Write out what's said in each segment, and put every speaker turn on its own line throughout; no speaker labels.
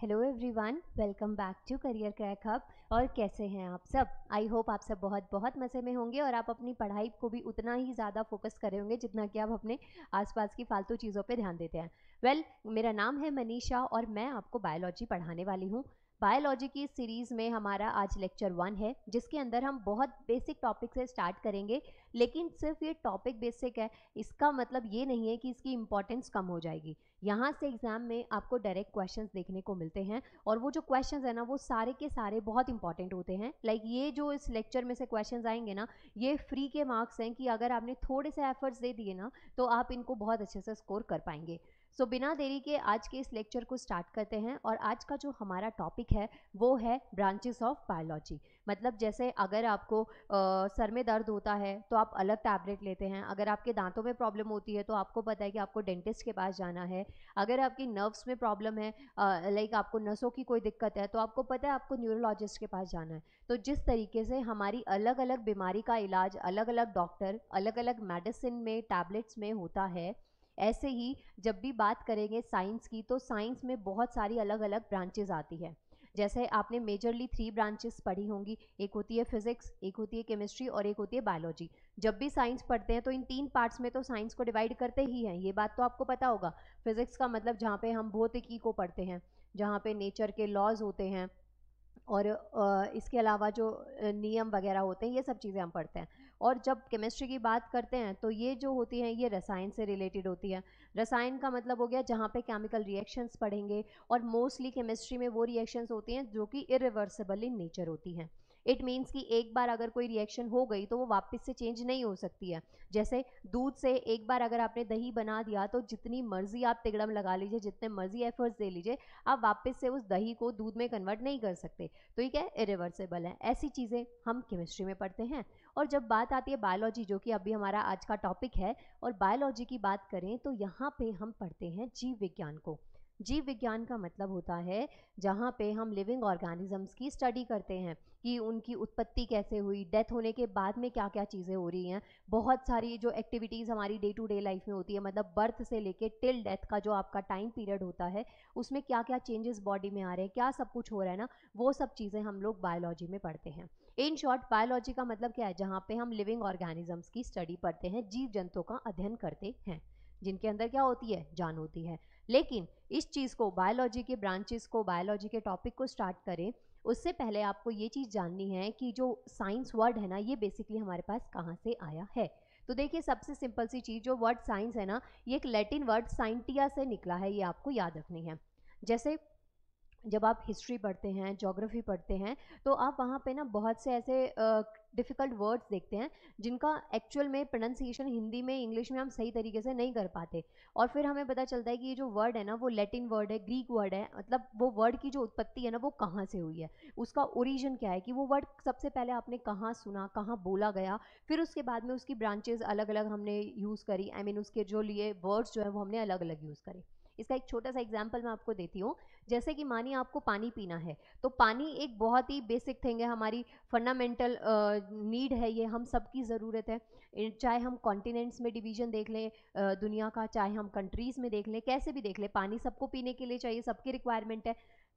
Hello everyone, welcome back to career crack hub. और कैसे हैं आप सब? आई होप आप सब बहुत बहुत मज़े में होंगे और आप अपनी पढ़ाई को भी उतना ही ज़्यादा फोकस कर रहे होंगे जितना कि आप अपने आसपास की फालतू चीज़ों पे ध्यान देते हैं। मेरा नाम है मनीषा और मैं आपको बायोलॉजी पढ़ाने वाली हूँ। बायोलॉजी की सीरीज़ में हमारा आज लेक्चर 1 है, जिसके अंदर हम बहुत बेसिक टॉपिक से स्टार्ट करेंगे। लेकिन सिर्फ ये टॉपिक बेसिक है, इसका मतलब ये नहीं है कि इसकी इम्पोर्टेंस कम हो जाएगी। यहाँ से एग्जाम में आपको डायरेक्ट क्वेश्चंस देखने को मिलते हैं और वो जो क्वेश्चंस है ना, वो सारे के सारे बहुत इंपॉर्टेंट होते हैं। ये जो इस लेक्चर में से क्वेश्चंस आएंगे ना, ये फ्री के मार्क्स हैं कि अगर आपने थोड़े से एफर्ट्स दे दिए ना, तो आप इनको बहुत अच्छे से स्कोर कर पाएंगे। सो बिना देरी के आज के इस लेक्चर को स्टार्ट करते हैं। और आज का जो हमारा टॉपिक है वो है ब्रांचेस ऑफ बायोलॉजी। मतलब जैसे अगर आपको सर में दर्द होता है तो आप अलग टैबलेट लेते हैं, अगर आपके दांतों में प्रॉब्लम होती है तो आपको पता है कि आपको डेंटिस्ट के पास जाना है, अगर आपकी नर्व्स में प्रॉब्लम है, आपको नसों की कोई दिक्कत है, तो आपको पता है आपको न्यूरोलॉजिस्ट के पास जाना है। तो जिस तरीके से हमारी अलग अलग बीमारी का इलाज अलग अलग डॉक्टर अलग अलग मेडिसिन में टैबलेट्स में होता है, ऐसे ही जब भी बात करेंगे साइंस की, तो साइंस में बहुत सारी अलग अलग ब्रांचेज आती है। जैसे आपने मेजरली 3 ब्रांचेस पढ़ी होंगी, एक होती है फिजिक्स, एक होती है केमिस्ट्री और एक होती है बायोलॉजी। जब भी साइंस पढ़ते हैं तो इन 3 पार्ट्स में तो साइंस को डिवाइड करते ही हैं, ये बात तो आपको पता होगा। फिजिक्स का मतलब जहाँ पे हम भौतिकी को पढ़ते हैं, जहाँ पे नेचर के लॉज होते हैं और इसके अलावा जो नियम वगैरह होते हैं, ये सब चीज़ें हम पढ़ते हैं। और जब केमिस्ट्री की बात करते हैं तो ये जो होती हैं ये रसायन से रिलेटेड होती है। रसायन का मतलब हो गया जहाँ पे केमिकल रिएक्शंस पढ़ेंगे, और मोस्टली केमिस्ट्री में वो रिएक्शंस होती हैं जो कि इरिवर्सिबल इन नेचर होती हैं। इट मीन्स कि एक बार अगर कोई रिएक्शन हो गई तो वो वापस से चेंज नहीं हो सकती है। जैसे दूध से एक बार अगर आपने दही बना दिया तो जितनी मर्जी आप तिगड़म लगा लीजिए, जितने मर्जी एफर्ट्स दे लीजिए, आप वापस से उस दही को दूध में कन्वर्ट नहीं कर सकते। तो ये क्या है, इरिवर्सिबल है। ऐसी चीज़ें हम केमिस्ट्री में पढ़ते हैं। और जब बात आती है बायोलॉजी, जो कि अभी हमारा आज का टॉपिक है, और बायोलॉजी की बात करें तो यहाँ पे हम पढ़ते हैं जीव विज्ञान को। जीव विज्ञान का मतलब होता है जहाँ पे हम लिविंग ऑर्गेनिजम्स की स्टडी करते हैं कि उनकी उत्पत्ति कैसे हुई, डेथ होने के बाद में क्या क्या चीज़ें हो रही हैं। बहुत सारी जो एक्टिविटीज़ हमारी डे टू डे लाइफ में होती है, मतलब बर्थ से लेके टिल डेथ का जो आपका टाइम पीरियड होता है, उसमें क्या क्या चेंजेस बॉडी में आ रहे हैं, क्या सब कुछ हो रहा है ना, वो सब चीज़ें हम लोग बायोलॉजी में पढ़ते हैं। इन शॉर्ट बायोलॉजी का मतलब क्या है, जहाँ पे हम लिविंग ऑर्गेनिजम्स की स्टडी पढ़ते हैं, जीव जंतुओं का अध्ययन करते हैं, जिनके अंदर क्या होती है, जान होती है। लेकिन इस चीज़ को, बायोलॉजी के ब्रांचेस को, बायोलॉजी के टॉपिक को स्टार्ट करें उससे पहले आपको ये चीज़ जाननी है कि जो साइंस वर्ड है ना, ये बेसिकली हमारे पास कहाँ से आया है। तो देखिए, सबसे सिंपल सी चीज़, जो वर्ड साइंस है ना, ये एक लैटिन वर्ड साइंटिया से निकला है, ये आपको याद रखनी है। जैसे जब आप हिस्ट्री पढ़ते हैं, ज्योग्राफी पढ़ते हैं, तो आप वहाँ पे ना बहुत से ऐसे डिफ़िकल्ट वर्ड्स देखते हैं जिनका एक्चुअल में प्रोनाउंसिएशन हिंदी में, इंग्लिश में हम सही तरीके से नहीं कर पाते। और फिर हमें पता चलता है कि ये जो वर्ड है ना, वो लैटिन वर्ड है, ग्रीक वर्ड है। मतलब वो वर्ड की जो उत्पत्ति है ना, वो कहाँ से हुई है, उसका ओरिजिन क्या है, कि वो वर्ड सबसे पहले आपने कहाँ सुना, कहाँ बोला गया, फिर उसके बाद में उसकी ब्रांचेस अलग अलग हमने यूज़ करी। आई मीन उसके जो लिए वर्ड्स जो है वो हमने अलग अलग यूज़ करे। इसका एक छोटा सा एग्जाम्पल मैं आपको देती हूँ। जैसे कि मानिए आपको पानी पीना है, तो पानी एक बहुत ही बेसिक थिंग है, हमारी फंडामेंटल नीड है, ये हम सबकी ज़रूरत है। चाहे हम कॉन्टिनेंट्स में डिवीजन देख लें दुनिया का, चाहे हम कंट्रीज़ में देख लें, कैसे भी देख लें, पानी सबको पीने के लिए चाहिए, सबकी रिक्वायरमेंट है।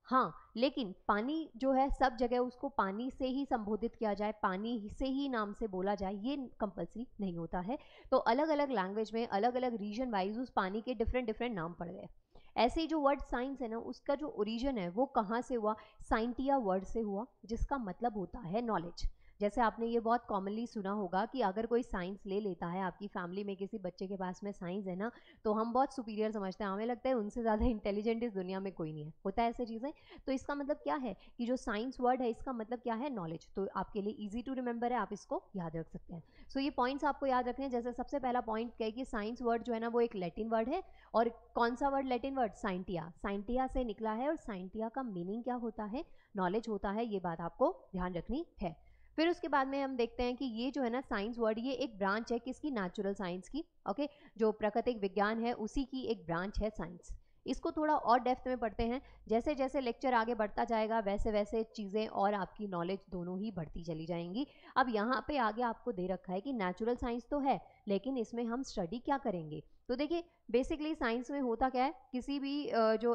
हाँ, लेकिन पानी जो है सब जगह उसको पानी से ही संबोधित किया जाए, पानी से ही नाम से बोला जाए, ये कंपलसरी नहीं होता है। तो अलग अलग लैंग्वेज में अलग अलग रीजन वाइज उस पानी के डिफरेंट डिफरेंट नाम पड़ गए। ऐसे ही जो वर्ड साइंस है ना, उसका जो ओरिजिन है वो कहाँ से हुआ, साइंटिया वर्ड से हुआ, जिसका मतलब होता है नॉलेज। जैसे आपने ये बहुत कॉमनली सुना होगा कि अगर कोई साइंस ले लेता है, आपकी फैमिली में किसी बच्चे के पास में साइंस है ना, तो हम बहुत सुपीरियर समझते हैं, हमें लगता है उनसे ज़्यादा इंटेलिजेंट इस दुनिया में कोई नहीं है, होता है ऐसे चीज़ें। तो इसका मतलब क्या है कि जो साइंस वर्ड है इसका मतलब क्या है, नॉलेज। तो आपके लिए ईजी टू रिमेंबर है, आप इसको याद रख सकते हैं। सो ये पॉइंट्स आपको याद रखने हैं। जैसे सबसे पहला पॉइंट क्या है कि साइंस वर्ड जो है ना, वो एक लैटिन वर्ड है। और कौन सा word Latin word, scientia, scientia से निकला है। और साइंटिया का मीनिंग क्या होता है, नॉलेज होता है, ये बात आपको ध्यान रखनी है। फिर उसके बाद में हम देखते हैं कि ये जो है ना साइंस वर्ड, ये एक ब्रांच है किसकी, नेचुरल साइंस की। ओके, जो प्राकृतिक विज्ञान है उसी की एक ब्रांच है साइंस। इसको थोड़ा और डेप्थ में पढ़ते हैं, जैसे जैसे लेक्चर आगे बढ़ता जाएगा वैसे वैसे चीज़ें और आपकी नॉलेज दोनों ही बढ़ती चली जाएंगी। अब यहाँ पे आगे आपको दे रखा है कि नेचुरल साइंस तो है, लेकिन इसमें हम स्टडी क्या करेंगे। तो देखिए, बेसिकली साइंस में होता क्या है, किसी भी जो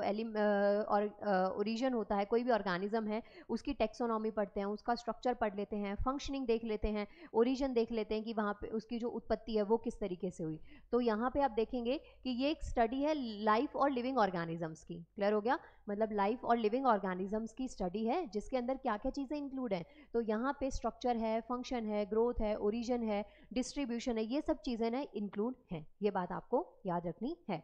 ओरिजिन होता है, कोई भी ऑर्गेनिज्म है, उसकी टेक्सोनॉमी पढ़ते हैं, उसका स्ट्रक्चर पढ़ लेते हैं, फंक्शनिंग देख लेते हैं, ओरिजिन देख लेते हैं कि वहाँ पे उसकी जो उत्पत्ति है वो किस तरीके से हुई। तो यहाँ पे आप देखेंगे कि ये एक स्टडी है लाइफ और लिविंग ऑर्गेनिजम्स की। क्लियर हो गया? मतलब लाइफ और लिविंग ऑर्गेनिजम्स की स्टडी है जिसके अंदर क्या क्या चीज़ें इंक्लूड हैं। तो यहाँ पे स्ट्रक्चर है, फंक्शन है, ग्रोथ है, ओरिजिन है, डिस्ट्रीब्यूशन है, ये सब चीज़ें ना इंक्लूड हैं। ये बात आपको याद रखनी है।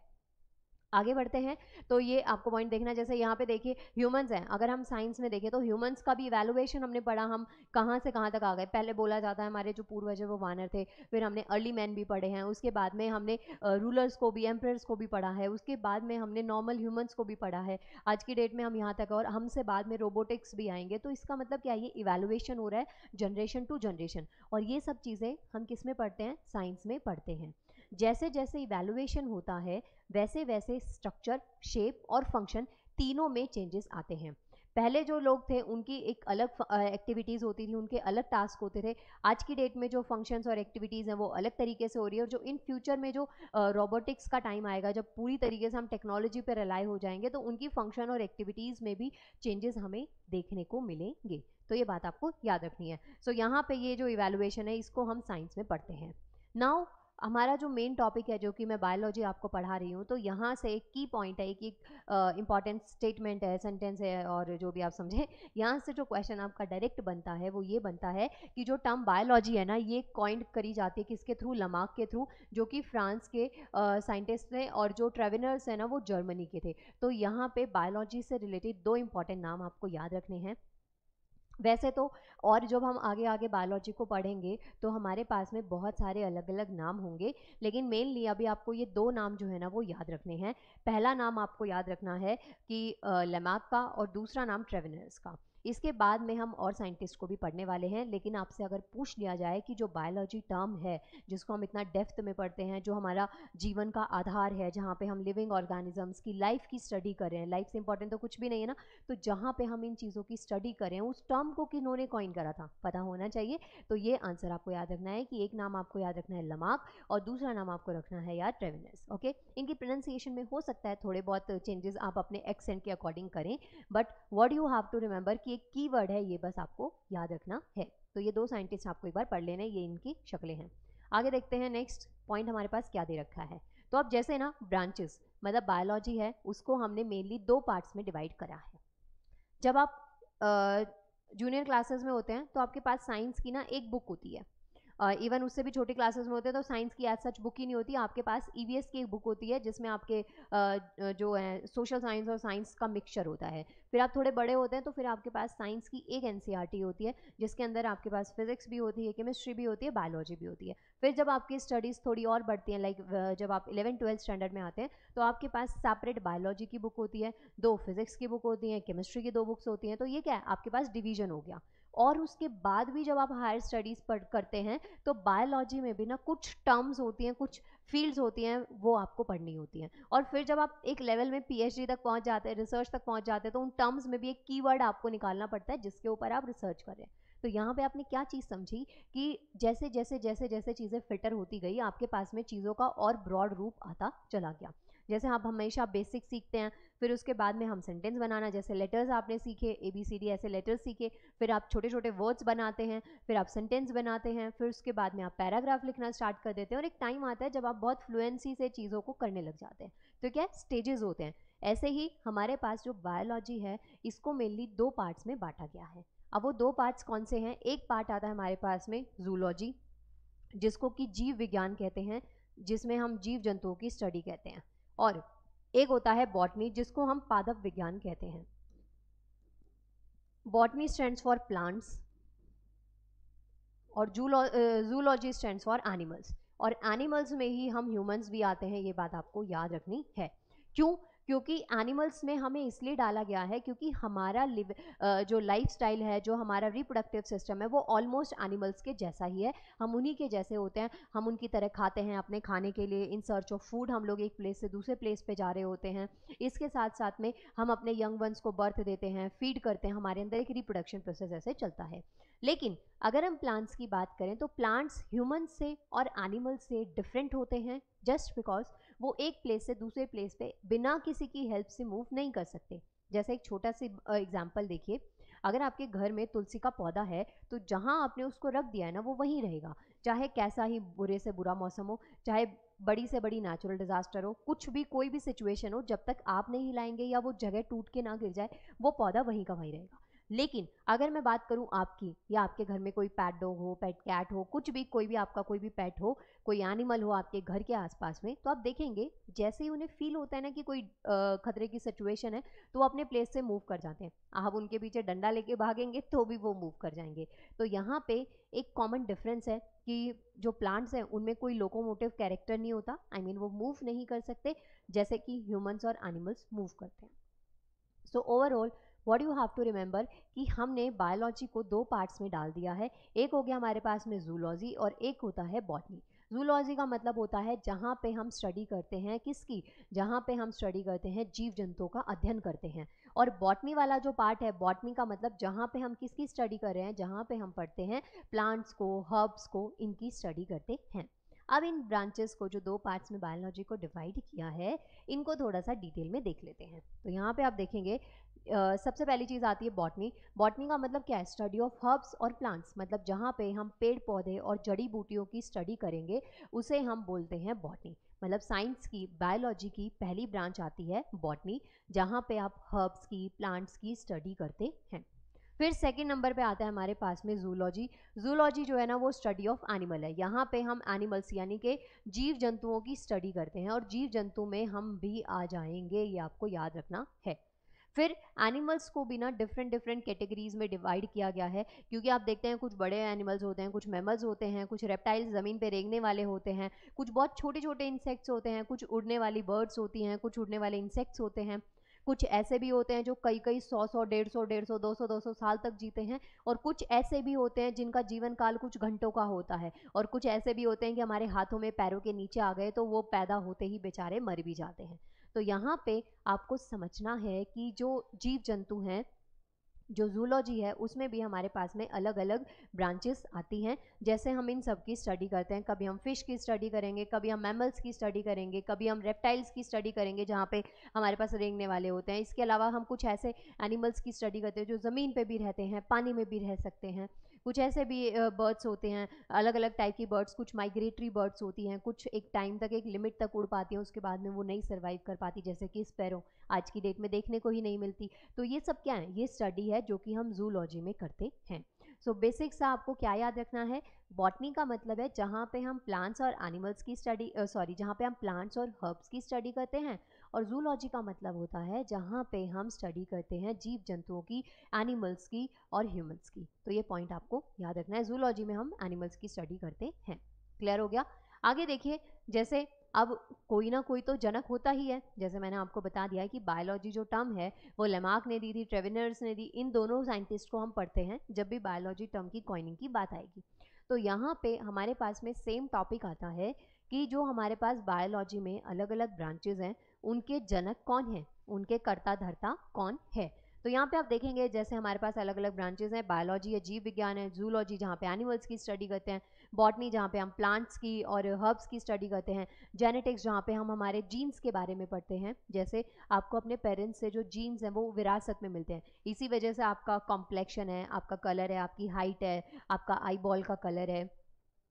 आगे बढ़ते हैं तो ये आपको पॉइंट देखना, जैसे यहाँ पे देखिए ह्यूमंस हैं, अगर हम साइंस में देखें तो ह्यूमंस का भी इवैल्यूएशन हमने पढ़ा, हम कहाँ से कहाँ तक आ गए। पहले बोला जाता है हमारे जो पूर्वज है वो वानर थे, फिर हमने अर्ली मैन भी पढ़े हैं, उसके बाद में हमने रूलर्स को भी, एम्परर्स को भी पढ़ा है, उसके बाद में हमने नॉर्मल ह्यूमंस को भी पढ़ा है, आज की डेट में हम यहाँ तक, और हमसे बाद में रोबोटिक्स भी आएंगे। तो इसका मतलब क्या है, ये इवैल्यूएशन हो रहा है जनरेशन टू जनरेशन, और ये सब चीज़ें हम किस में पढ़ते हैं, साइंस में पढ़ते हैं। जैसे जैसे इवैल्यूएशन होता है वैसे वैसे स्ट्रक्चर, शेप और फंक्शन तीनों में चेंजेस आते हैं। पहले जो लोग थे उनकी एक अलग एक्टिविटीज़ होती थी, उनके अलग टास्क होते थे। आज की डेट में जो फंक्शंस और एक्टिविटीज़ हैं वो अलग तरीके से हो रही है, और जो इन फ्यूचर में जो रोबोटिक्स का टाइम आएगा, जब पूरी तरीके से हम टेक्नोलॉजी पर रिलाई हो जाएंगे, तो उनकी फंक्शन और एक्टिविटीज़ में भी चेंजेस हमें देखने को मिलेंगे। तो ये बात आपको याद रखनी है। सो यहाँ पे ये जो इवैल्यूएशन है इसको हम साइंस में पढ़ते हैं। नाउ हमारा जो मेन टॉपिक है, जो कि मैं बायोलॉजी आपको पढ़ा रही हूँ, तो यहाँ से एक की पॉइंट है, एक इंपॉर्टेंट स्टेटमेंट है, सेंटेंस है, और जो भी आप समझें, यहाँ से जो क्वेश्चन आपका डायरेक्ट बनता है वो ये बनता है कि जो टर्म बायोलॉजी है ना, ये कॉइंड करी जाती है किसके थ्रू, लमार्क के थ्रू, जो कि फ्रांस के साइंटिस्ट थे, और जो ट्रेवेनर्स है ना वो जर्मनी के थे। तो यहाँ पे बायोलॉजी से रिलेटेड दो इंपॉर्टेंट नाम आपको याद रखने हैं। वैसे तो और जब हम आगे आगे बायोलॉजी को पढ़ेंगे तो हमारे पास में बहुत सारे अलग अलग नाम होंगे, लेकिन मेनली अभी आपको ये दो नाम जो है ना वो याद रखने हैं। पहला नाम आपको याद रखना है कि लेमार्क का, और दूसरा नाम ट्रेवेनर्स का। इसके बाद में हम और साइंटिस्ट को भी पढ़ने वाले हैं, लेकिन आपसे अगर पूछ लिया जाए कि जो बायोलॉजी टर्म है जिसको हम इतना डेप्थ में पढ़ते हैं, जो हमारा जीवन का आधार है, जहाँ पे हम लिविंग ऑर्गेनिजम्स की लाइफ की स्टडी कर रहे हैं, लाइफ से इंपॉर्टेंट तो कुछ भी नहीं है ना, तो जहाँ पे हम इन चीज़ों की स्टडी करें, उस टर्म को किन्होंने कॉइन करा था पता होना चाहिए। तो ये आंसर आपको याद रखना है कि एक नाम आपको याद रखना है लमार्क, और दूसरा नाम आपको रखना है यार ट्रेवेनर्स। ओके, इनकी प्रोनाउंसिएशन में हो सकता है थोड़े बहुत चेंजेस आप अपने एक्सेंट के अकॉर्डिंग करें, but what you have to remember कि एक कीवर्ड है, ये बस आपको याद रखना है। तो ये दो साइंटिस्ट आपको एक बार पढ़ लेने, ये इनकी शक्लें हैं। आगे देखते हैं नेक्स्ट पॉइंट हमारे पास क्या दे रखा है। तो अब जैसे ना ब्रांचेस, मतलब बायोलॉजी है, उसको हमने मेनली दो पार्ट्स में डिवाइड करा है। जब आप जूनियर क्लासेस में होते हैं तो आपके पास साइंस की ना एक बुक होती है, इवन उससे भी छोटी क्लासेस में होते हैं तो साइंस की एज सच बुक ही नहीं होती, आपके पास ईवीएस की एक बुक होती है जिसमें आपके जो है सोशल साइंस और साइंस का मिक्सचर होता है। फिर आप थोड़े बड़े होते हैं तो फिर आपके पास साइंस की एक एनसीईआरटी होती है जिसके अंदर आपके पास फिजिक्स भी होती है, केमिस्ट्री भी होती है, बायोलॉजी भी होती है। फिर जब आपकी स्टडीज़ थोड़ी और बढ़ती हैं, लाइक जब आप 11th-12th स्टैंडर्ड में आते हैं तो आपके पास सेपरेट बायोलॉजी की बुक होती है, दो फिजिक्स की बुक होती हैं, केमिस्ट्री की दो बुक्स होती हैं। तो ये क्या है, आपके पास डिवीजन हो गया। और उसके बाद भी जब आप हायर स्टडीज़ पढ़ करते हैं तो बायोलॉजी में भी ना कुछ टर्म्स होती हैं, कुछ फील्ड्स होती हैं, वो आपको पढ़नी होती हैं। और फिर जब आप एक लेवल में पीएचडी तक पहुंच जाते हैं, रिसर्च तक पहुंच जाते हैं, तो उन टर्म्स में भी एक कीवर्ड आपको निकालना पड़ता है जिसके ऊपर आप रिसर्च कर रहे हैं। तो यहाँ पे आपने क्या चीज़ समझी कि जैसे जैसे जैसे जैसे चीज़ें फिल्टर होती गई, आपके पास में चीज़ों का और ब्रॉड रूप आता चला गया। जैसे आप हमेशा बेसिक सीखते हैं, फिर उसके बाद में हम सेंटेंस बनाना, जैसे लेटर्स आपने सीखे, ABCD ऐसे लेटर्स सीखे, फिर आप छोटे छोटे वर्ड्स बनाते हैं, फिर आप सेंटेंस बनाते हैं, फिर उसके बाद में आप पैराग्राफ लिखना स्टार्ट कर देते हैं, और एक टाइम आता है जब आप बहुत फ्लुएंसी से चीज़ों को करने लग जाते हैं। तो क्या स्टेजेस होते हैं। ऐसे ही हमारे पास जो बायोलॉजी है इसको मेनली दो पार्ट्स में बांटा गया है। अब वो दो पार्ट्स कौन से हैं, एक पार्ट आता है हमारे पास में जूलॉजी, जिसको कि जीव विज्ञान कहते हैं, जिसमें हम जीव जंतुओं की स्टडी कहते हैं, और एक होता है बॉटनी, जिसको हम पादप विज्ञान कहते हैं। बॉटनी स्टैंड्स फॉर प्लांट्स और जूलॉजी स्टैंड्स फॉर एनिमल्स, और एनिमल्स में ही हम ह्यूमंस भी आते हैं, ये बात आपको याद रखनी है। क्यों? क्योंकि एनिमल्स में हमें इसलिए डाला गया है क्योंकि हमारा जो लाइफस्टाइल है, जो हमारा रिप्रोडक्टिव सिस्टम है, वो ऑलमोस्ट एनिमल्स के जैसा ही है। हम उन्हीं के जैसे होते हैं, हम उनकी तरह खाते हैं, अपने खाने के लिए इन सर्च ऑफ फूड हम लोग एक प्लेस से दूसरे प्लेस पे जा रहे होते हैं। इसके साथ साथ में हम अपने यंग वंस को बर्थ देते हैं, फीड करते हैं, हमारे अंदर एक रिप्रोडक्शन प्रोसेस ऐसे चलता है। लेकिन अगर हम प्लांट्स की बात करें तो प्लांट्स ह्यूमन से और एनिमल से डिफरेंट होते हैं, जस्ट बिकॉज वो एक प्लेस से दूसरे प्लेस पे बिना किसी की हेल्प से मूव नहीं कर सकते। जैसे एक छोटा सी एग्जाम्पल देखिए, अगर आपके घर में तुलसी का पौधा है तो जहाँ आपने उसको रख दिया है ना वो वहीं रहेगा, चाहे कैसा ही बुरे से बुरा मौसम हो, चाहे बड़ी से बड़ी नेचुरल डिजास्टर हो, कुछ भी कोई भी सिचुएशन हो, जब तक आप नहीं हिलाएंगे या वो जगह टूट के ना गिर जाए वो पौधा वहीं का वहीं रहेगा। लेकिन अगर मैं बात करूं आपकी, या आपके घर में कोई पेट डॉग हो, पेट कैट हो, कुछ भी, कोई भी आपका कोई भी पेट हो, कोई एनिमल हो आपके घर के आसपास में, तो आप देखेंगे जैसे ही उन्हें फील होता है ना कि कोई खतरे की सिचुएशन है तो वो अपने प्लेस से मूव कर जाते हैं। आप उनके पीछे डंडा लेके भागेंगे तो भी वो मूव कर जाएंगे। तो यहाँ पे एक कॉमन डिफरेंस है कि जो प्लांट्स हैं उनमें कोई लोकोमोटिव कैरेक्टर नहीं होता, आई मीन वो मूव नहीं कर सकते जैसे कि ह्यूमंस और एनिमल्स मूव करते हैं। So overall what you have to remember कि हमने बायोलॉजी को दो पार्ट्स में डाल दिया है। एक हो गया हमारे पास में जूलॉजी और एक होता है बॉटनी। जूलॉजी का मतलब होता है जहाँ पे हम स्टडी करते हैं किसकी, जहाँ पे हम स्टडी करते हैं जीव जंतुओं का अध्ययन करते हैं। और बॉटनी वाला जो पार्ट है, बॉटनी का मतलब जहाँ पे हम किसकी स्टडी कर रहे हैं, जहाँ पे हम पढ़ते हैं प्लांट्स को, हर्ब्स को, इनकी स्टडी करते हैं। अब इन ब्रांचेस को जो दो पार्ट्स में बायोलॉजी को डिवाइड किया है, इनको थोड़ा सा डिटेल में देख लेते हैं। तो यहाँ पे आप देखेंगे सबसे पहली चीज़ आती है बॉटनी। बॉटनी का मतलब क्या है, स्टडी ऑफ हर्ब्स और प्लांट्स, मतलब जहाँ पे हम पेड़ पौधे और जड़ी बूटियों की स्टडी करेंगे उसे हम बोलते हैं बॉटनी। मतलब साइंस की, बायोलॉजी की पहली ब्रांच आती है बॉटनी, जहाँ पे आप हर्ब्स की, प्लांट्स की स्टडी करते हैं। फिर सेकंड नंबर पे आता है हमारे पास में जूलॉजी। जूलॉजी जो है ना वो स्टडी ऑफ एनिमल है। यहाँ पे हम एनिमल्स यानी कि जीव जंतुओं की स्टडी करते हैं, और जीव जंतु में हम भी आ जाएंगे, ये आपको याद रखना है। फिर एनिमल्स को भी ना डिफरेंट डिफरेंट कैटेगरीज में डिवाइड किया गया है, क्योंकि आप देखते हैं कुछ बड़े एनिमल्स होते हैं, कुछ मैमल्स होते हैं, कुछ रेप्टाइल्स ज़मीन पे रेंगने वाले होते हैं, कुछ बहुत छोटे छोटे इंसेक्ट्स होते हैं, कुछ उड़ने वाली बर्ड्स होती हैं, कुछ उड़ने वाले इंसेक्ट्स होते हैं, कुछ ऐसे भी होते हैं जो कई कई 100 100 150 200 साल तक जीते हैं, और कुछ ऐसे भी होते हैं जिनका जीवन काल कुछ घंटों का होता है, और कुछ ऐसे भी होते हैं कि हमारे हाथों में पैरों के नीचे आ गए तो वो पैदा होते ही बेचारे मर भी जाते हैं। तो यहाँ पे आपको समझना है कि जो जीव जंतु हैं, जो जूलॉजी है उसमें भी हमारे पास में अलग अलग ब्रांचेस आती हैं। जैसे हम इन सब की स्टडी करते हैं, कभी हम फिश की स्टडी करेंगे, कभी हम मैमल्स की स्टडी करेंगे, कभी हम रेप्टाइल्स की स्टडी करेंगे जहाँ पे हमारे पास रेंगने वाले होते हैं। इसके अलावा हम कुछ ऐसे एनिमल्स की स्टडी करते हैं जो ज़मीन पे भी रहते हैं, पानी में भी रह सकते हैं। कुछ ऐसे भी बर्ड्स होते हैं, अलग अलग टाइप की बर्ड्स, कुछ माइग्रेटरी बर्ड्स होती हैं, कुछ एक टाइम तक, एक लिमिट तक उड़ पाती हैं, उसके बाद में वो नहीं सर्वाइव कर पाती, जैसे कि स्पैरो आज की डेट में देखने को ही नहीं मिलती। तो ये सब क्या है, ये स्टडी है जो कि हम जूलॉजी में करते हैं। सो बेसिक सा आपको क्या याद रखना है, बॉटनी का मतलब है जहाँ पे हम प्लांट्स और एनिमल्स की स्टडी, जहाँ पे हम प्लांट्स और हर्ब्स की स्टडी करते हैं। और जूलॉजी का मतलब होता है जहाँ पे हम स्टडी करते हैं जीव जंतुओं की, एनिमल्स की और ह्यूमंस की। तो ये पॉइंट आपको याद रखना है, जूलॉजी में हम एनिमल्स की स्टडी करते हैं। क्लियर हो गया? आगे देखिए, जैसे अब कोई ना कोई तो जनक होता ही है। जैसे मैंने आपको बता दिया है कि बायोलॉजी जो टर्म है वो लेमार्क ने दी थी, ट्रेविनर्स ने दी, इन दोनों साइंटिस्ट को हम पढ़ते हैं जब भी बायोलॉजी टर्म की कॉइनिंग की बात आएगी। तो यहाँ पे हमारे पास में सेम टॉपिक आता है कि जो हमारे पास बायोलॉजी में अलग अलग ब्रांचेज हैं उनके जनक कौन है, उनके कर्ता धर्ता कौन है। तो यहाँ पे आप देखेंगे जैसे हमारे पास अलग अलग ब्रांचेज हैं, बायोलॉजी या जीव विज्ञान है, जूलॉजी जहाँ पे एनिमल्स की स्टडी करते हैं, बॉटनी जहाँ पे हम प्लांट्स की और हर्ब्स की स्टडी करते हैं, जेनेटिक्स जहाँ पे हम हमारे जीन्स के बारे में पढ़ते हैं, जैसे आपको अपने पेरेंट्स से जो जीन्स हैं वो विरासत में मिलते हैं, इसी वजह से आपका कॉम्प्लेक्शन है, आपका कलर है, आपकी हाइट है, आपका आई बॉल का कलर है,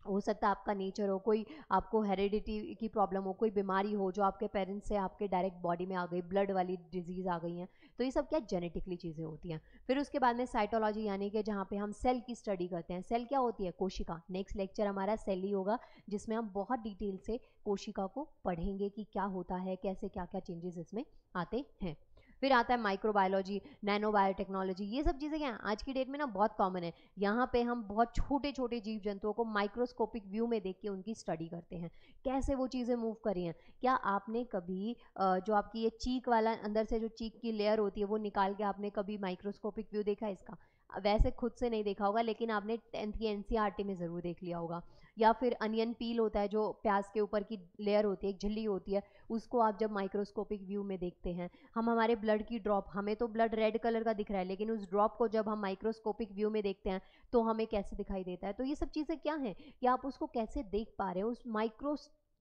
हो सकता है आपका नेचर हो, कोई आपको हेरिडिटी की प्रॉब्लम हो, कोई बीमारी हो जो आपके पेरेंट्स से आपके डायरेक्ट बॉडी में आ गई, ब्लड वाली डिजीज़ आ गई हैं, तो ये सब क्या जेनेटिकली चीज़ें होती हैं। फिर उसके बाद में साइटोलॉजी यानी कि जहाँ पे हम सेल की स्टडी करते हैं। सेल क्या होती है? कोशिका। नेक्स्ट लेक्चर हमारा सेल ही होगा जिसमें हम बहुत डिटेल से कोशिका को पढ़ेंगे कि क्या होता है, कैसे क्या क्या चेंजेस इसमें आते हैं। फिर आता है माइक्रोबायोलॉजी, नैनो बायोटेक्नोलॉजी, ये सब चीज़ें क्या हैं आज की डेट में ना बहुत कॉमन है। यहाँ पे हम बहुत छोटे छोटे जीव जंतुओं को माइक्रोस्कोपिक व्यू में देख के उनकी स्टडी करते हैं, कैसे वो चीज़ें मूव कर रही हैं। क्या आपने कभी जो आपकी ये चीक वाला अंदर से जो चीक की लेयर होती है वो निकाल के आपने कभी माइक्रोस्कोपिक व्यू देखा है इसका? वैसे खुद से नहीं देखा होगा लेकिन आपने 10th की एनसीईआरटी में ज़रूर देख लिया होगा। या फिर अनियन पील होता है, जो प्याज के ऊपर की लेयर होती है, एक झिल्ली होती है, उसको आप जब माइक्रोस्कोपिक व्यू में देखते हैं। हम हमारे ब्लड की ड्रॉप, हमें तो ब्लड रेड कलर का दिख रहा है लेकिन उस ड्रॉप को जब हम माइक्रोस्कोपिक व्यू में देखते हैं तो हमें कैसे दिखाई देता है। तो ये सब चीज़ें क्या हैं कि आप उसको कैसे देख पा रहे हो, उस माइक्रो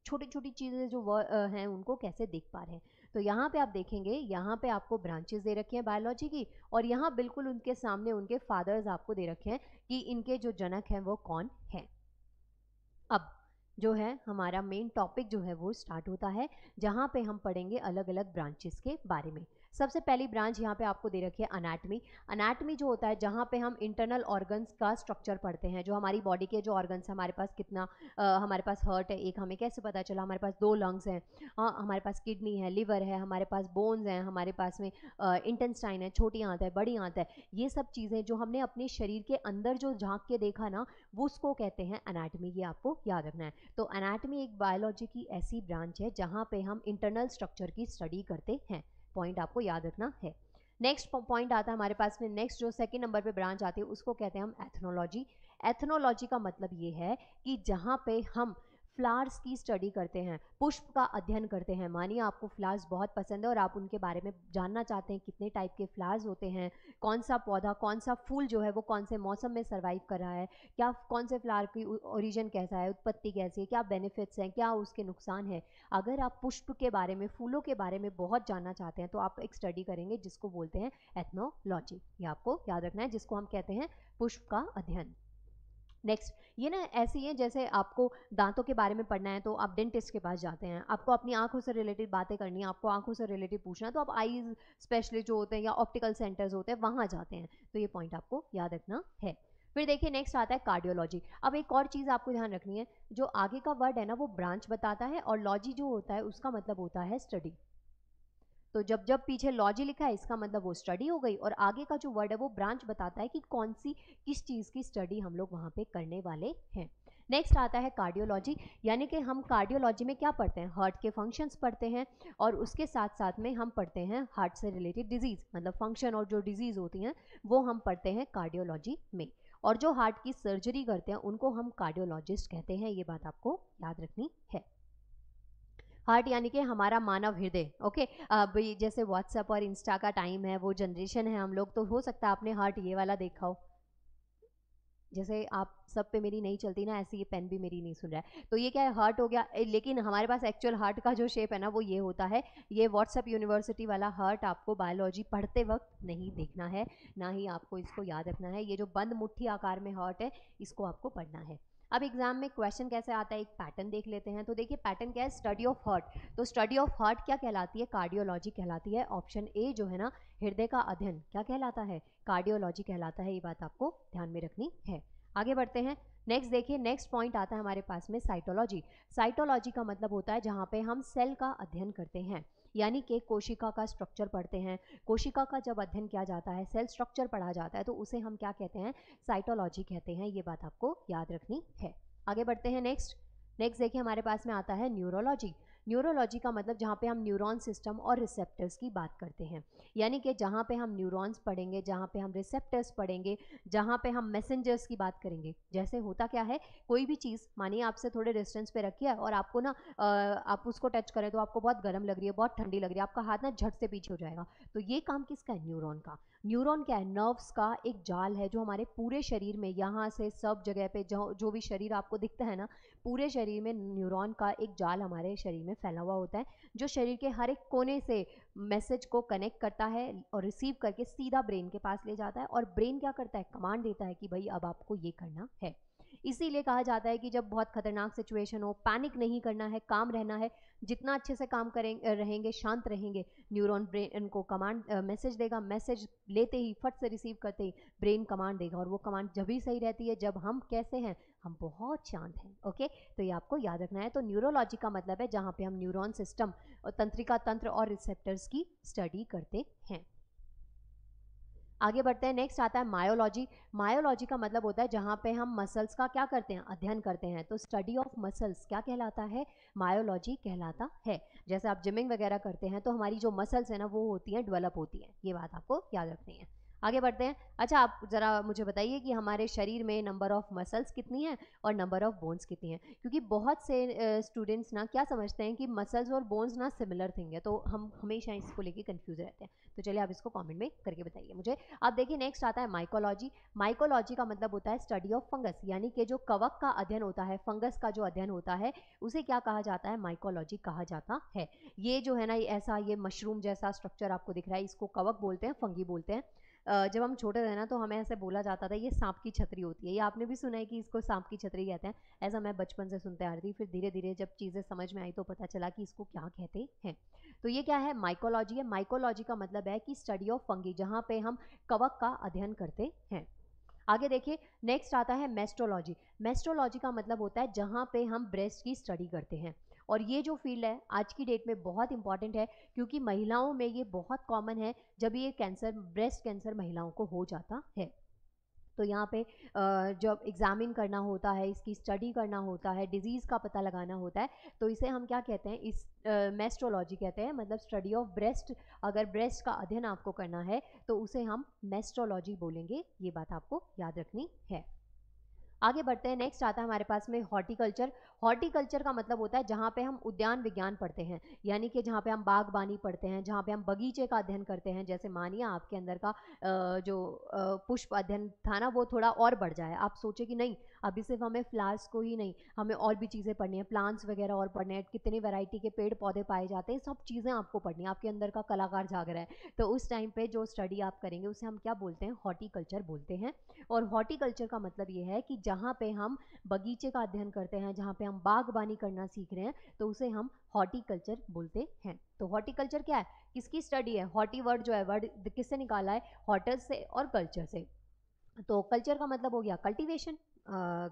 छोटी छोटी चीज़ें जो हैं उनको कैसे देख पा रहे हैं। तो यहाँ पे आप देखेंगे, यहाँ पे आपको ब्रांचेस दे रखे हैं बायोलॉजी की, और यहाँ बिल्कुल उनके सामने उनके फादर्स आपको दे रखे हैं कि इनके जो जनक हैं वो कौन है। अब जो है हमारा मेन टॉपिक जो है वो स्टार्ट होता है, जहाँ पे हम पढ़ेंगे अलग अलग ब्रांचेस के बारे में। सबसे पहली ब्रांच यहाँ पे आपको दे रखी है अनाटमी। अनाटमी जो होता है जहाँ पे हम इंटरनल ऑर्गन्स का स्ट्रक्चर पढ़ते हैं, जो हमारी बॉडी के जो ऑर्गन्स हमारे पास कितना हमारे पास हार्ट है एक, हमें कैसे पता चला, हमारे पास 2 लंग्स हैं, हमारे पास किडनी है, लिवर है, हमारे पास बोन्स हैं, हमारे पास में इंटेस्टाइन है, छोटी आंत है, बड़ी आंत है। ये सब चीज़ें जो हमने अपने शरीर के अंदर जो झांक के देखा ना, वो उसको कहते हैं एनाटमी। ये आपको याद रखना है। तो एनाटमी एक बायोलॉजी की ऐसी ब्रांच है जहाँ पे हम इंटरनल स्ट्रक्चर की स्टडी करते हैं। पॉइंट आपको याद रखना है। नेक्स्ट पॉइंट आता है हमारे पास में, नेक्स्ट जो सेकंड नंबर पे ब्रांच आती है उसको कहते हैं हम एथनोलॉजी। एथनोलॉजी का मतलब ये है कि जहाँ पे हम फ्लावर्स की स्टडी करते हैं, पुष्प का अध्ययन करते हैं। मानिए आपको फ्लावर्स बहुत पसंद है और आप उनके बारे में जानना चाहते हैं, कितने टाइप के फ्लावर्स होते हैं, कौन सा पौधा, कौन सा फूल जो है वो कौन से मौसम में सर्वाइव कर रहा है, क्या कौन से फ्लावर की ओरिजिन कैसा है, उत्पत्ति कैसी है, क्या बेनिफिट्स हैं, क्या उसके नुकसान है। अगर आप पुष्प के बारे में, फूलों के बारे में बहुत जानना चाहते हैं तो आप एक स्टडी करेंगे जिसको बोलते हैं एथनोलॉजी। ये आपको याद रखना है, जिसको हम कहते हैं पुष्प का अध्ययन। नेक्स्ट, ये ना ऐसी है जैसे आपको दांतों के बारे में पढ़ना है तो आप डेंटिस्ट के पास जाते हैं, आपको अपनी आंखों से रिलेटेड बातें करनी है, आपको आंखों से रिलेटेड पूछना है तो आप आईज स्पेशलिस्ट जो होते हैं या ऑप्टिकल सेंटर्स होते हैं वहाँ जाते हैं। तो ये पॉइंट आपको याद रखना है। फिर देखिए नेक्स्ट आता है कार्डियोलॉजी। अब एक और चीज़ आपको ध्यान रखनी है, जो आगे का वर्ड है ना वो ब्रांच बताता है, और लॉजी जो होता है उसका मतलब होता है स्टडी। तो जब जब पीछे लॉजी लिखा है इसका मतलब वो स्टडी हो गई, और आगे का जो वर्ड है वो ब्रांच बताता है कि कौन सी किस चीज़ की स्टडी हम लोग वहाँ पे करने वाले हैं। नेक्स्ट आता है कार्डियोलॉजी, यानी कि हम कार्डियोलॉजी में क्या पढ़ते हैं, हार्ट के फंक्शंस पढ़ते हैं, और उसके साथ साथ में हम पढ़ते हैं हार्ट से रिलेटेड डिजीज़, मतलब फंक्शन और जो डिजीज़ होती हैं वो हम पढ़ते हैं कार्डियोलॉजी में। और जो हार्ट की सर्जरी करते हैं उनको हम कार्डियोलॉजिस्ट कहते हैं। ये बात आपको याद रखनी है। हार्ट यानी कि हमारा मानव हृदय। ओके, अब जैसे व्हाट्सएप और इंस्टा का टाइम है, वो जनरेशन है हम लोग, तो हो सकता है आपने हार्ट ये वाला देखा हो। जैसे आप सब पे मेरी नहीं चलती ना, ऐसे ये पेन भी मेरी नहीं सुन रहा है, तो ये क्या है, हार्ट हो गया। लेकिन हमारे पास एक्चुअल हार्ट का जो शेप है ना वो ये होता है। ये व्हाट्सएप यूनिवर्सिटी वाला हार्ट आपको बायोलॉजी पढ़ते वक्त नहीं देखना है, ना ही आपको इसको याद रखना है। ये जो बंद मुट्ठी आकार में हार्ट है इसको आपको पढ़ना है। अब एग्जाम में क्वेश्चन कैसे आता है, एक पैटर्न देख लेते हैं। तो देखिए पैटर्न क्या है, स्टडी ऑफ हार्ट। तो स्टडी ऑफ हार्ट क्या कहलाती है, कार्डियोलॉजी कहलाती है। ऑप्शन ए जो है ना, हृदय का अध्ययन, क्या कहलाता है, कार्डियोलॉजी कहलाता है। ये बात आपको ध्यान में रखनी है। आगे बढ़ते हैं। नेक्स्ट देखिए, नेक्स्ट पॉइंट आता है हमारे पास में साइटोलॉजी। साइटोलॉजी का मतलब होता है जहाँ पे हम सेल का अध्ययन करते हैं, यानी कि कोशिका का स्ट्रक्चर पढ़ते हैं। कोशिका का जब अध्ययन किया जाता है, सेल स्ट्रक्चर पढ़ा जाता है, तो उसे हम क्या कहते हैं, साइटोलॉजी कहते हैं। ये बात आपको याद रखनी है। आगे बढ़ते हैं। नेक्स्ट देखिए हमारे पास में आता है न्यूरोलॉजी। न्यूरोलॉजी का मतलब जहाँ पे हम न्यूरॉन सिस्टम और रिसेप्टर्स की बात करते हैं, यानी कि जहाँ पे हम न्यूरॉन्स पढ़ेंगे, जहाँ पे हम रिसेप्टर्स पढ़ेंगे, जहाँ पे हम मैसेंजर्स की बात करेंगे। जैसे होता क्या है, कोई भी चीज़ मानिए आपसे थोड़े डिस्टेंस पे रखी है और आपको ना आप उसको टच करें तो आपको बहुत गर्म लग रही है, बहुत ठंडी लग रही है, आपका हाथ ना झट से पीछे हो जाएगा। तो ये काम किसका है, न्यूरॉन का। न्यूरॉन क्या है, नर्व्स का एक जाल है जो हमारे पूरे शरीर में, यहाँ से सब जगह पे जो भी शरीर आपको दिखता है ना, पूरे शरीर में न्यूरॉन का एक जाल हमारे शरीर में फैला हुआ होता है, जो शरीर के हर एक कोने से मैसेज को कनेक्ट करता है और रिसीव करके सीधा ब्रेन के पास ले जाता है। और ब्रेन क्या करता है, कमांड देता है कि भाई अब आपको ये करना है। इसीलिए कहा जाता है कि जब बहुत खतरनाक सिचुएशन हो, पैनिक नहीं करना है, काम रहना है। जितना अच्छे से काम करेंगे, रहेंगे, शांत रहेंगे, न्यूरॉन ब्रेन को कमांड मैसेज देगा, मैसेज लेते ही फट से रिसीव करते ही ब्रेन कमांड देगा, और वो कमांड जब भी सही रहती है जब हम कैसे हैं, हम बहुत शांत हैं। ओके, तो ये आपको याद रखना है। तो न्यूरोलॉजी का मतलब है जहाँ पे हम न्यूरॉन सिस्टम और तंत्रिका तंत्र और रिसेप्टर्स की स्टडी करते हैं। आगे बढ़ते हैं। नेक्स्ट आता है मायोलॉजी। मायोलॉजी का मतलब होता है जहाँ पे हम मसल्स का क्या करते हैं, अध्ययन करते हैं। तो स्टडी ऑफ मसल्स क्या कहलाता है, मायोलॉजी कहलाता है। जैसे आप जिमिंग वगैरह करते हैं तो हमारी जो मसल्स है ना वो होती हैं, डेवलप होती हैं। ये बात आपको याद रखनी है। आगे बढ़ते हैं। अच्छा, आप ज़रा मुझे बताइए कि हमारे शरीर में नंबर ऑफ़ मसल्स कितनी है और नंबर ऑफ़ बोन्स कितनी है? क्योंकि बहुत से स्टूडेंट्स ना क्या समझते हैं कि मसल्स और बोन्स ना सिमिलर थिंग है, तो हम हमेशा इसको लेके कंफ्यूज रहते हैं। तो चलिए आप इसको कमेंट में करके बताइए मुझे। अब देखिए नेक्स्ट आता है माइकोलॉजी। माइकोलॉजी का मतलब होता है स्टडी ऑफ फंगस, यानी कि जो कवक का अध्ययन होता है, फंगस का जो अध्ययन होता है, उसे क्या कहा जाता है? माइकोलॉजी कहा जाता है। ये जो है ना, ये ऐसा ये मशरूम जैसा स्ट्रक्चर आपको दिख रहा है, इसको कवक बोलते हैं, फंगी बोलते हैं। जब हम छोटे थे ना तो हमें ऐसे बोला जाता था ये सांप की छतरी होती है, ये आपने भी सुना है कि इसको सांप की छतरी कहते हैं। ऐसा मैं बचपन से सुनते आ रही थी, फिर धीरे धीरे जब चीज़ें समझ में आई तो पता चला कि इसको क्या कहते हैं। तो ये क्या है? माइकोलॉजी है। माइकोलॉजी का मतलब है कि स्टडी ऑफ फंगी, जहाँ पे हम कवक का अध्ययन करते हैं। आगे देखिए नेक्स्ट आता है मेस्ट्रोलॉजी। मेस्ट्रोलॉजी का मतलब होता है जहाँ पे हम ब्रेस्ट की स्टडी करते हैं, और ये जो फील्ड है आज की डेट में बहुत इंपॉर्टेंट है, क्योंकि महिलाओं में ये बहुत कॉमन है जब ये कैंसर, ब्रेस्ट कैंसर महिलाओं को हो जाता है। तो यहाँ पे जब एग्जामिन करना होता है, इसकी स्टडी करना होता है, डिजीज़ का पता लगाना होता है, तो इसे हम क्या कहते हैं? इस मेस्ट्रोलॉजी कहते हैं, मतलब स्टडी ऑफ ब्रेस्ट। अगर ब्रेस्ट का अध्ययन आपको करना है तो उसे हम मेस्ट्रोलॉजी बोलेंगे, ये बात आपको याद रखनी है। आगे बढ़ते हैं। नेक्स्ट आता है हमारे पास में हॉर्टिकल्चर। हॉर्टिकल्चर का मतलब होता है जहाँ पे हम उद्यान विज्ञान पढ़ते हैं, यानी कि जहाँ पे हम बागबानी पढ़ते हैं, जहाँ पे हम बगीचे का अध्ययन करते हैं। जैसे मानिए आपके अंदर का जो पुष्प अध्ययन था ना, वो थोड़ा और बढ़ जाए, आप सोचे कि नहीं अभी सिर्फ हमें फ्लावर्स को ही नहीं, हमें और भी चीज़ें पढ़नी है, प्लांट्स वगैरह और पढ़ने हैं, कितने वैरायटी के पेड़ पौधे पाए जाते हैं, सब चीज़ें आपको पढ़नी है, आपके अंदर का कलाकार जाग रहा है, तो उस टाइम पे जो स्टडी आप करेंगे उसे हम क्या बोलते हैं? हॉर्टिकल्चर बोलते हैं। और हॉर्टिकल्चर का मतलब ये है कि जहाँ पे हम बगीचे का अध्ययन करते हैं, जहाँ पे हम बागबानी करना सीख रहे हैं, तो उसे हम हॉर्टिकल्चर बोलते हैं। तो हॉर्टिकल्चर क्या है? किसकी स्टडी है? हॉर्टी वर्ड जो है, वर्ड किससे निकाला है? हॉटर से और कल्चर से। तो कल्चर का मतलब हो गया कल्टीवेशन,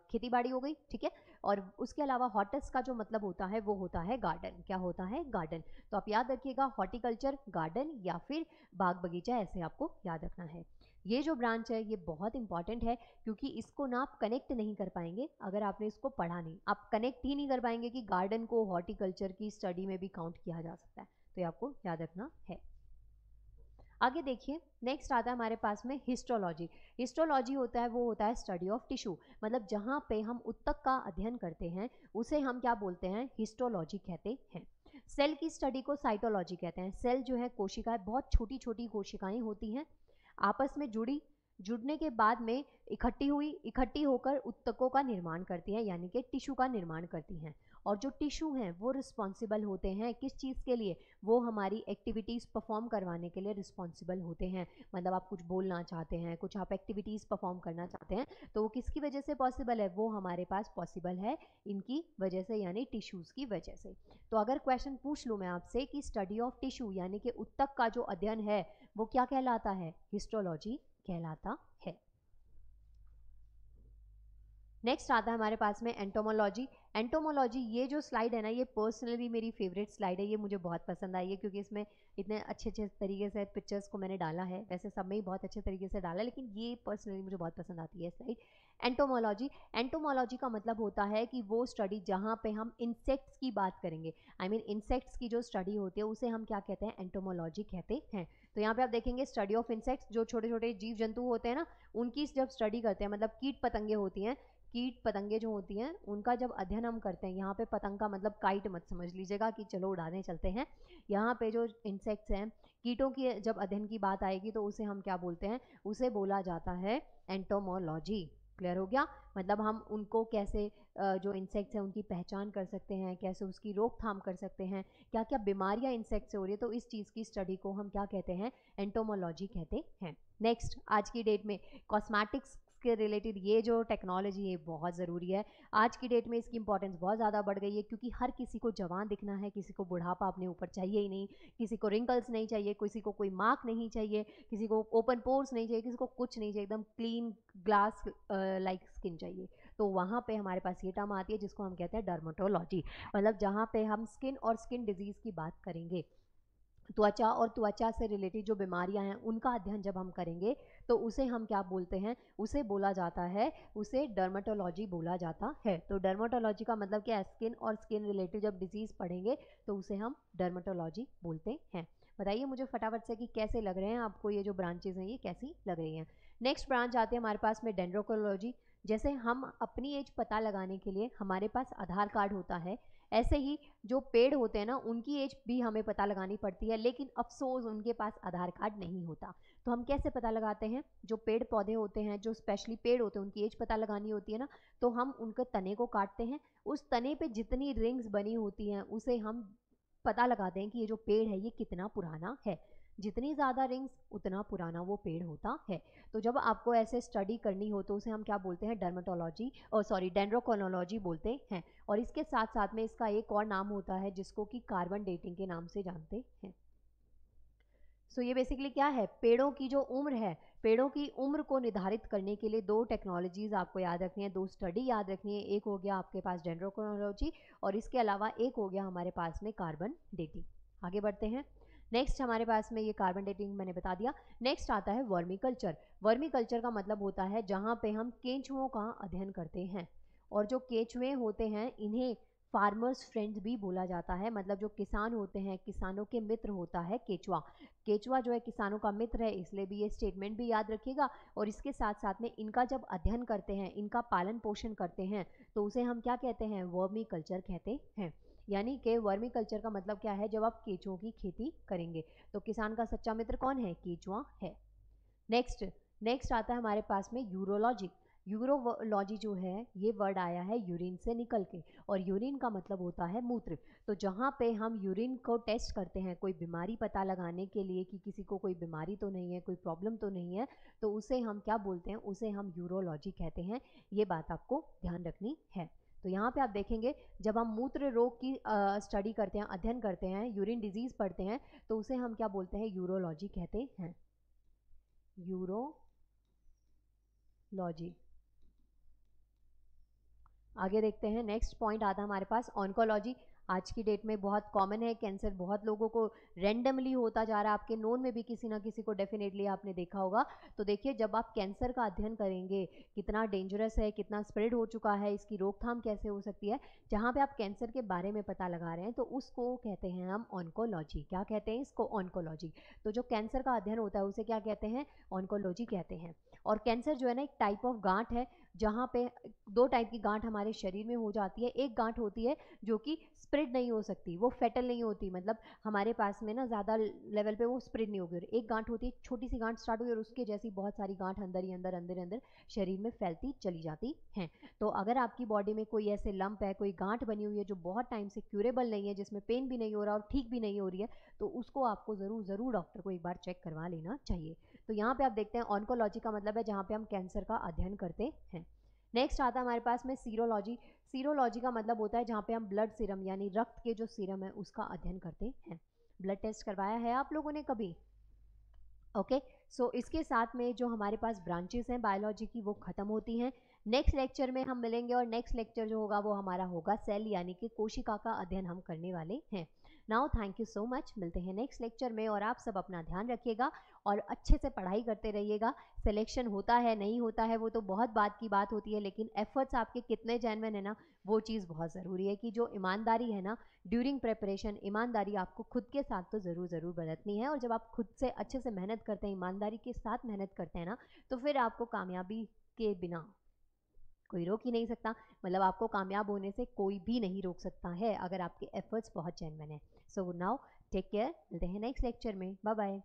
खेती बाड़ी हो गई, ठीक है। और उसके अलावा हॉर्टस का जो मतलब होता है वो होता है गार्डन। क्या होता है? गार्डन। तो आप याद रखिएगा, हॉर्टिकल्चर, गार्डन या फिर बाग बगीचा, ऐसे आपको याद रखना है। ये जो ब्रांच है ये बहुत इंपॉर्टेंट है, क्योंकि इसको ना आप कनेक्ट नहीं कर पाएंगे अगर आपने इसको पढ़ा नहीं। आप कनेक्ट ही नहीं कर पाएंगे कि गार्डन को हॉर्टिकल्चर की स्टडी में भी काउंट किया जा सकता है, तो ये आपको याद रखना है। आगे देखिए नेक्स्ट आता है हमारे पास में हिस्टोलॉजी। हिस्टोलॉजी होता है, वो होता है स्टडी ऑफ टिश्यू, मतलब जहाँ पे हम उत्तक का अध्ययन करते हैं उसे हम क्या बोलते हैं? हिस्टोलॉजी कहते हैं। सेल की स्टडी को साइटोलॉजी कहते हैं। सेल जो है कोशिकाएं, बहुत छोटी छोटी कोशिकाएं होती हैं, आपस में जुड़ने के बाद में इकट्ठी होकर उत्तकों का निर्माण करती हैं, यानी कि टिश्यू का निर्माण करती हैं। और जो टिश्यू हैं वो रिस्पॉन्सिबल होते हैं किस चीज़ के लिए? वो हमारी एक्टिविटीज़ परफॉर्म करवाने के लिए रिस्पॉन्सिबल होते हैं। मतलब आप कुछ बोलना चाहते हैं, कुछ आप एक्टिविटीज़ परफॉर्म करना चाहते हैं, तो वो किसकी वजह से पॉसिबल है? वो हमारे पास पॉसिबल है इनकी वजह से, यानी टिश्यूज़ की वजह से। तो अगर क्वेश्चन पूछ लूँ मैं आपसे कि स्टडी ऑफ टिश्यू यानी कि उत्तक का जो अध्ययन है वो क्या कहलाता है? हिस्टोलॉजी कहलाता है। नेक्स्ट आता है हमारे पास में एंटोमोलॉजी। एंटोमोलॉजी, ये जो स्लाइड है ना, ये पर्सनली मेरी फेवरेट स्लाइड है, ये मुझे बहुत पसंद आई है, क्योंकि इसमें इतने अच्छे अच्छे तरीके से पिक्चर्स को मैंने डाला है। वैसे सब में ही बहुत अच्छे तरीके से डाला है, लेकिन ये पर्सनली मुझे बहुत पसंद आती है स्लाइड। एंटोमोलॉजी, एंटोमोलॉजी का मतलब होता है कि वो स्टडी जहाँ पे हम इंसेक्ट्स की बात करेंगे, आई मीन इंसेक्ट्स की जो स्टडी होती है उसे हम क्या कहते हैं? एंटोमोलॉजी कहते हैं। तो यहाँ पे आप देखेंगे स्टडी ऑफ इंसेक्ट्स, जो छोटे छोटे जीव जंतु होते हैं ना, उनकी जब स्टडी करते हैं, मतलब कीट पतंगे होती हैं, कीट पतंगे जो होती हैं उनका जब अध्ययन हम करते हैं, यहाँ पे पतंग का मतलब काइट मत समझ लीजिएगा कि चलो उड़ाने चलते हैं। यहाँ पे जो इंसेक्ट्स हैं, कीटों की जब अध्ययन की बात आएगी तो उसे हम क्या बोलते हैं? उसे बोला जाता है एंटोमोलॉजी। क्लियर हो गया? मतलब हम उनको कैसे जो इंसेक्ट्स हैं उनकी पहचान कर सकते हैं, कैसे उसकी रोकथाम कर सकते हैं, क्या क्या बीमारियां इंसेक्ट से हो रही है, तो इस चीज़ की स्टडी को हम क्या कहते हैं? एंटोमोलॉजी कहते हैं। नेक्स्ट, आज की डेट में कॉस्मेटिक्स के रिलेटेड ये जो टेक्नोलॉजी है बहुत ज़रूरी है। आज की डेट में इसकी इंपॉर्टेंस बहुत ज़्यादा बढ़ गई है, क्योंकि हर किसी को जवान दिखना है, किसी को बुढ़ापा अपने ऊपर चाहिए ही नहीं, किसी को रिंकल्स नहीं चाहिए, किसी को कोई मार्क नहीं चाहिए, किसी को ओपन पोर्स नहीं चाहिए, किसी को कुछ नहीं चाहिए, एकदम क्लीन ग्लास लाइक स्किन चाहिए। तो वहाँ पे हमारे पास ये टर्म आती है जिसको हम कहते हैं डर्मेटोलॉजी, मतलब जहाँ पे हम स्किन और स्किन डिजीज़ की बात करेंगे, त्वचा और त्वचा से रिलेटेड जो बीमारियां हैं उनका अध्ययन जब हम करेंगे तो उसे हम क्या बोलते हैं? उसे बोला जाता है, उसे डर्मेटोलॉजी बोला जाता है। तो डर्मेटोलॉजी का मतलब क्या है? स्किन और स्किन रिलेटेड जब डिजीज़ पढ़ेंगे तो उसे हम डर्मेटोलॉजी बोलते हैं। बताइए मुझे फटाफट से कि कैसे लग रहे हैं आपको ये जो ब्रांचेज हैं ये कैसी लग रही हैं। नेक्स्ट ब्रांच आते हैं हमारे पास में डेंड्रोक्रोलॉजी। जैसे हम अपनी एज पता लगाने के लिए हमारे पास आधार कार्ड होता है, ऐसे ही जो पेड़ होते हैं ना उनकी एज भी हमें पता लगानी पड़ती है, लेकिन अफसोस उनके पास आधार कार्ड नहीं होता। तो हम कैसे पता लगाते हैं? जो पेड़ पौधे होते हैं, जो स्पेशली पेड़ होते हैं, उनकी एज पता लगानी होती है ना, तो हम उनके तने को काटते हैं। उस तने पे जितनी रिंग्स बनी होती हैं उसे हम पता लगाते हैं कि ये जो पेड़ है ये कितना पुराना है। जितनी ज़्यादा रिंग्स उतना पुराना वो पेड़ होता है। तो जब आपको ऐसे स्टडी करनी हो तो उसे हम क्या बोलते हैं? डर्मेटोलॉजी, और सॉरी डेंड्रोक्रोनोलॉजी बोलते हैं। और इसके साथ साथ में इसका एक और नाम होता है जिसको कि कार्बन डेटिंग के नाम से जानते हैं। सो ये बेसिकली क्या है? पेड़ों की जो उम्र है, पेड़ों की उम्र को निर्धारित करने के लिए दो टेक्नोलॉजीज आपको याद रखनी है, दो स्टडी याद रखनी है। एक हो गया आपके पास डेंड्रोक्रोनोलॉजी और इसके अलावा एक हो गया हमारे पास में कार्बन डेटिंग। आगे बढ़ते हैं। नेक्स्ट हमारे पास में ये कार्बन डेटिंग मैंने बता दिया। नेक्स्ट आता है वर्मी कल्चर। वर्मी कल्चर का मतलब होता है जहाँ पे हम केंचुओं का अध्ययन करते हैं। और जो केंचुए होते हैं इन्हें फार्मर्स फ्रेंड्स भी बोला जाता है। मतलब जो किसान होते हैं, किसानों के मित्र होता है केचुआ। केचुआ जो है किसानों का मित्र है, इसलिए भी ये स्टेटमेंट भी याद रखिएगा। और इसके साथ साथ में इनका जब अध्ययन करते हैं, इनका पालन पोषण करते हैं, तो उसे हम क्या कहते हैं? वर्मी कल्चर कहते हैं। यानी कि वर्मी कल्चर का मतलब क्या है? जब आप केचुओं की खेती करेंगे तो किसान का सच्चा मित्र कौन है? केचुआ है। नेक्स्ट नेक्स्ट आता है हमारे पास में यूरोलॉजी। यूरोलॉजी जो है ये वर्ड आया है यूरिन से निकल के, और यूरिन का मतलब होता है मूत्र। तो जहाँ पे हम यूरिन को टेस्ट करते हैं कोई बीमारी पता लगाने के लिए कि किसी को कोई बीमारी तो नहीं है, कोई प्रॉब्लम तो नहीं है, तो उसे हम क्या बोलते हैं? उसे हम यूरोलॉजी कहते हैं। ये बात आपको ध्यान रखनी है। तो यहाँ पे आप देखेंगे जब हम मूत्र रोग की स्टडी करते हैं, अध्ययन करते हैं, यूरिन डिजीज पढ़ते हैं, तो उसे हम क्या बोलते हैं? यूरोलॉजी कहते हैं। यूरोलॉजी। आगे देखते हैं। नेक्स्ट पॉइंट आता है हमारे पास ऑन्कोलॉजी। आज की डेट में बहुत कॉमन है कैंसर, बहुत लोगों को रैंडमली होता जा रहा है। आपके नोन में भी किसी ना किसी को डेफिनेटली आपने देखा होगा। तो देखिए जब आप कैंसर का अध्ययन करेंगे, कितना डेंजरस है, कितना स्प्रेड हो चुका है, इसकी रोकथाम कैसे हो सकती है, जहाँ पे आप कैंसर के बारे में पता लगा रहे हैं, तो उसको कहते हैं हम ऑन्कोलॉजी। क्या कहते हैं इसको? ऑन्कोलॉजी। तो जो कैंसर का अध्ययन होता है उसे क्या कहते हैं? ऑन्कोलॉजी कहते हैं। और कैंसर जो है ना एक टाइप ऑफ गांठ है, जहाँ पे दो टाइप की गांठ हमारे शरीर में हो जाती है। एक गांठ होती है जो कि स्प्रेड नहीं हो सकती, वो फेटल नहीं होती, मतलब हमारे पास में ना ज़्यादा लेवल पे वो स्प्रेड नहीं होगी। और एक गांठ होती है, छोटी सी गांठ स्टार्ट हुई और उसके जैसी बहुत सारी गांठ अंदर ही अंदर अंदर अंदर शरीर में फैलती चली जाती हैं। तो अगर आपकी बॉडी में कोई ऐसे लंप है, कोई गांठ बनी हुई है जो बहुत टाइम से क्यूरेबल नहीं है, जिसमें पेन भी नहीं हो रहा और ठीक भी नहीं हो रही है, तो उसको आपको ज़रूर डॉक्टर को एक बार चेक करवा लेना चाहिए। तो यहाँ पे आप देखते हैं ऑन्कोलॉजी का मतलब है जहाँ पे हम कैंसर का अध्ययन करते हैं। नेक्स्ट आता है हमारे पास में सीरोलॉजी। सीरोलॉजी का मतलब होता है जहाँ पे हम ब्लड सीरम यानी रक्त के जो सीरम है उसका अध्ययन करते हैं। ब्लड टेस्ट करवाया है आप लोगों ने कभी? ओके। सो इसके साथ में जो हमारे पास ब्रांचेस हैं बायोलॉजी की वो खत्म होती हैं। नेक्स्ट लेक्चर में हम मिलेंगे और नेक्स्ट लेक्चर जो होगा वो हमारा होगा सेल यानी कि कोशिका का अध्ययन हम करने वाले हैं। Now thank you so much. मिलते हैं नेक्स्ट लेक्चर में और आप सब अपना ध्यान रखिएगा और अच्छे से पढ़ाई करते रहिएगा। सिलेक्शन होता है नहीं होता है वो तो बहुत बात की बात होती है, लेकिन एफर्ट्स आपके कितने जेन्युइन है ना, वो चीज़ बहुत ज़रूरी है कि जो ईमानदारी है ना ड्यूरिंग प्रिपरेशन, ईमानदारी आपको खुद के साथ तो ज़रूर बरतनी है। और जब आप खुद से अच्छे से मेहनत करते हैं, ईमानदारी के साथ मेहनत करते हैं ना, तो फिर आपको कामयाबी के बिना कोई रोक ही नहीं सकता। मतलब आपको कामयाब होने से कोई भी नहीं रोक सकता है अगर आपके एफर्ट्स बहुत जेन्युइन है। सो नाउ टेक केयर, मिलते हैं नेक्स्ट लेक्चर में। Bye bye.